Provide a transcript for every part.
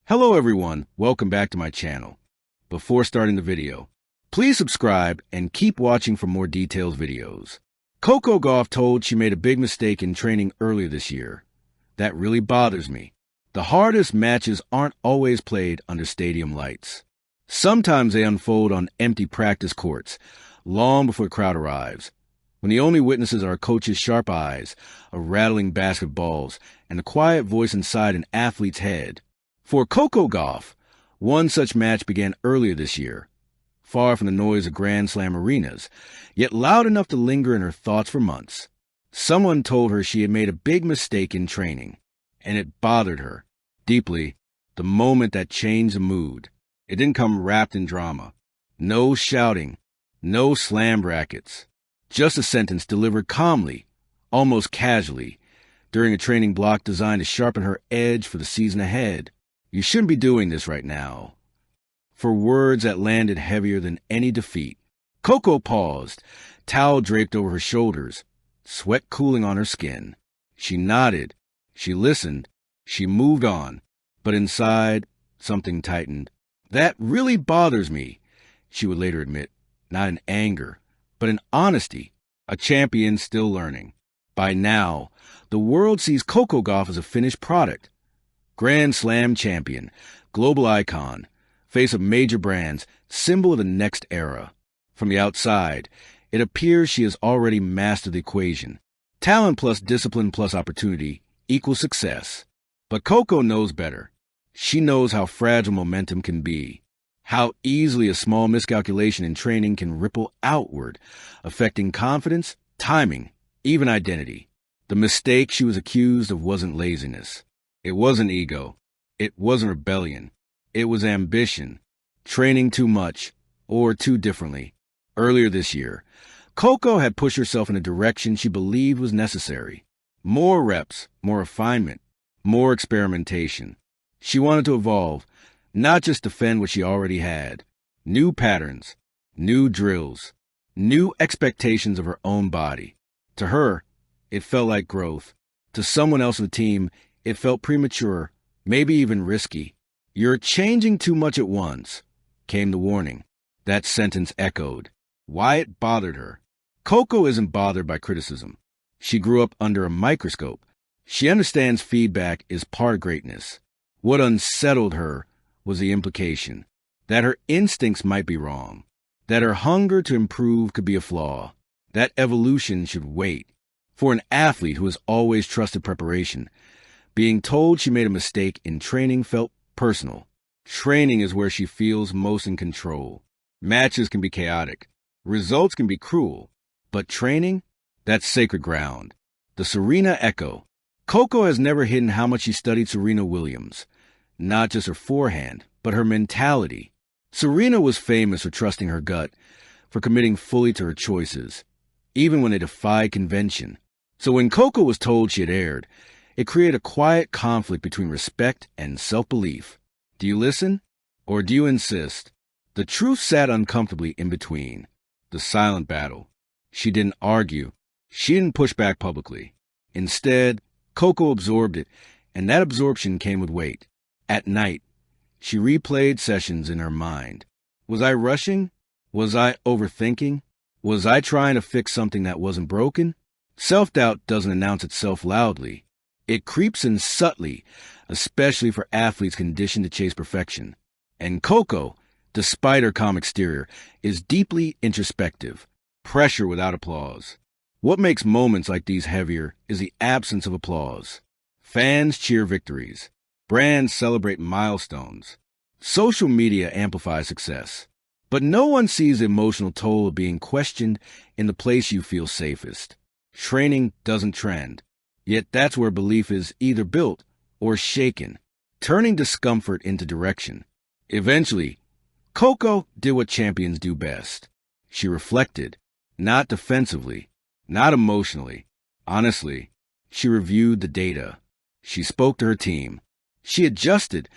Hello everyone, welcome back to my channel. Before starting the video, please subscribe and keep watching for more detailed videos. Coco Gauff told she made a big mistake in training earlier this year. That really bothers me. The hardest matches aren't always played under stadium lights. Sometimes they unfold on empty practice courts, long before the crowd arrives, when the only witnesses are a coach's sharp eyes, a rattling basket of balls, and the quiet voice inside an athlete's head. For Coco Gauff, one such match began earlier this year, far from the noise of Grand Slam arenas, yet loud enough to linger in her thoughts for months. Someone told her she had made a big mistake in training, and it bothered her deeply the moment that changed the mood. It didn't come wrapped in drama. No shouting, no slam brackets, just a sentence delivered calmly, almost casually, during a training block designed to sharpen her edge for the season ahead. You shouldn't be doing this right now. For words that landed heavier than any defeat. Coco paused, towel draped over her shoulders, sweat cooling on her skin. She nodded, she listened, she moved on, but inside, something tightened. That really bothers me, she would later admit, not in anger, but in honesty, a champion still learning. By now, the world sees Coco Gauff as a finished product. Grand Slam champion, global icon, face of major brands, symbol of the next era. From the outside, it appears she has already mastered the equation. Talent plus discipline plus opportunity equals success. But Coco knows better. She knows how fragile momentum can be, how easily a small miscalculation in training can ripple outward, affecting confidence, timing, even identity. The mistake she was accused of wasn't laziness. It wasn't ego. It wasn't rebellion. It was ambition. Training too much, or too differently. Earlier this year, Coco had pushed herself in a direction she believed was necessary. More reps, more refinement, more experimentation. She wanted to evolve, not just defend what she already had. New patterns, new drills, new expectations of her own body. To her, it felt like growth. To someone else on the team, it felt premature, maybe even risky. You're changing too much at once, came the warning. That sentence echoed. Why it bothered her. Coco isn't bothered by criticism. She grew up under a microscope. She understands feedback is part of greatness. What unsettled her was the implication that her instincts might be wrong, that her hunger to improve could be a flaw, that evolution should wait. For an athlete who has always trusted preparation, being told she made a mistake in training felt personal. Training is where she feels most in control. Matches can be chaotic. Results can be cruel. But training? That's sacred ground. The Serena echo. Coco has never hidden how much she studied Serena Williams. Not just her forehand, but her mentality. Serena was famous for trusting her gut, for committing fully to her choices, even when they defied convention. So when Coco was told she had erred, it created a quiet conflict between respect and self-belief. Do you listen, or do you insist? The truth sat uncomfortably in between. The silent battle. She didn't argue. She didn't push back publicly. Instead, Coco absorbed it, and that absorption came with weight. At night, she replayed sessions in her mind. Was I rushing? Was I overthinking? Was I trying to fix something that wasn't broken? Self-doubt doesn't announce itself loudly. It creeps in subtly, especially for athletes conditioned to chase perfection. And Coco, despite her calm exterior, is deeply introspective. Pressure without applause. What makes moments like these heavier is the absence of applause. Fans cheer victories. Brands celebrate milestones. Social media amplifies success. But no one sees the emotional toll of being questioned in the place you feel safest. Training doesn't trend. Yet that's where belief is either built or shaken, turning discomfort into direction. Eventually, Coco did what champions do best. She reflected, not defensively, not emotionally. Honestly, she reviewed the data. She spoke to her team. She adjusted,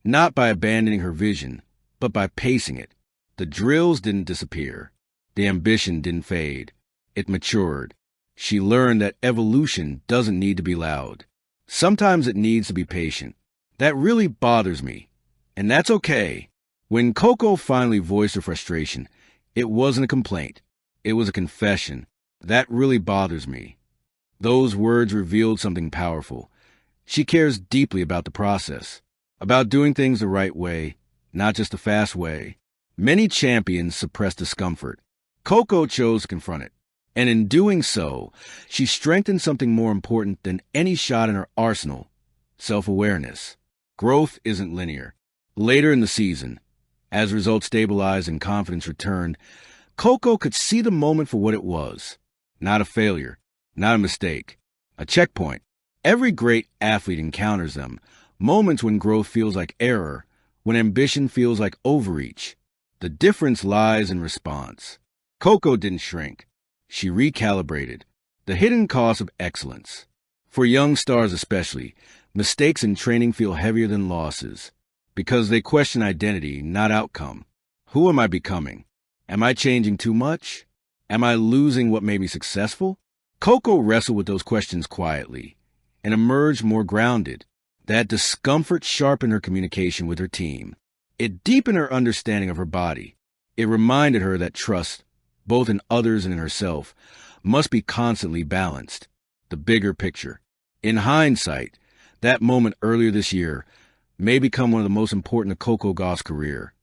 not by abandoning her vision, but by pacing it. The drills didn't disappear. The ambition didn't fade. It matured. She learned that evolution doesn't need to be loud. Sometimes it needs to be patient. That really bothers me, And that's okay. When Coco finally voiced her frustration, it wasn't a complaint. It was a confession. That really bothers me. Those words revealed something powerful. She cares deeply about the process, about doing things the right way, not just the fast way. Many champions suppress discomfort. Coco chose to confront it. And in doing so, she strengthened something more important than any shot in her arsenal: self-awareness. Growth isn't linear. Later in the season, as results stabilized and confidence returned, Coco could see the moment for what it was. Not a failure, not a mistake, a checkpoint. Every great athlete encounters them, moments when growth feels like error, when ambition feels like overreach. The difference lies in response. Coco didn't shrink. She recalibrated. The hidden cost of excellence. For young stars especially, mistakes in training feel heavier than losses, because they question identity, not outcome. Who am I becoming? Am I changing too much? Am I losing what made me successful? Coco wrestled with those questions quietly and emerged more grounded. That discomfort sharpened her communication with her team. It deepened her understanding of her body. It reminded her that trust, both in others and in herself, must be constantly balanced. The bigger picture. In hindsight, that moment earlier this year may become one of the most important of Coco Gauff's career.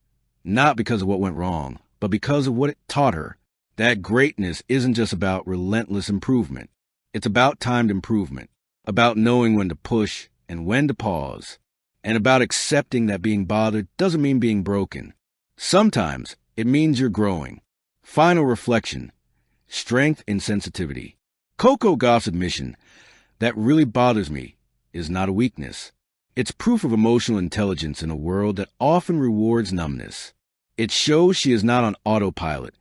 Not because of what went wrong, but because of what it taught her. That greatness isn't just about relentless improvement. It's about timed improvement, about knowing when to push and when to pause, and about accepting that being bothered doesn't mean being broken. Sometimes it means you're growing. Final reflection: strength and sensitivity. Coco Gauff's admission, "That really bothers me," is not a weakness. It's proof of emotional intelligence in a world that often rewards numbness. It shows she is not on autopilot,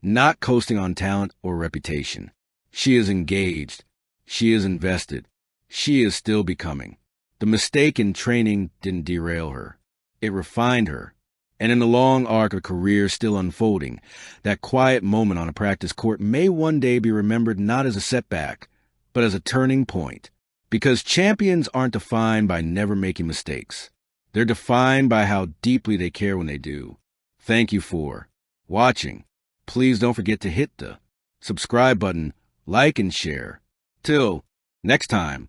not coasting on talent or reputation. She is engaged. She is invested. She is still becoming. The mistake in training didn't derail her. It refined her. And in the long arc of a career still unfolding, that quiet moment on a practice court may one day be remembered not as a setback, but as a turning point. Because champions aren't defined by never making mistakes. They're defined by how deeply they care when they do. Thank you for watching. Please don't forget to hit the subscribe button, like and share. Till next time.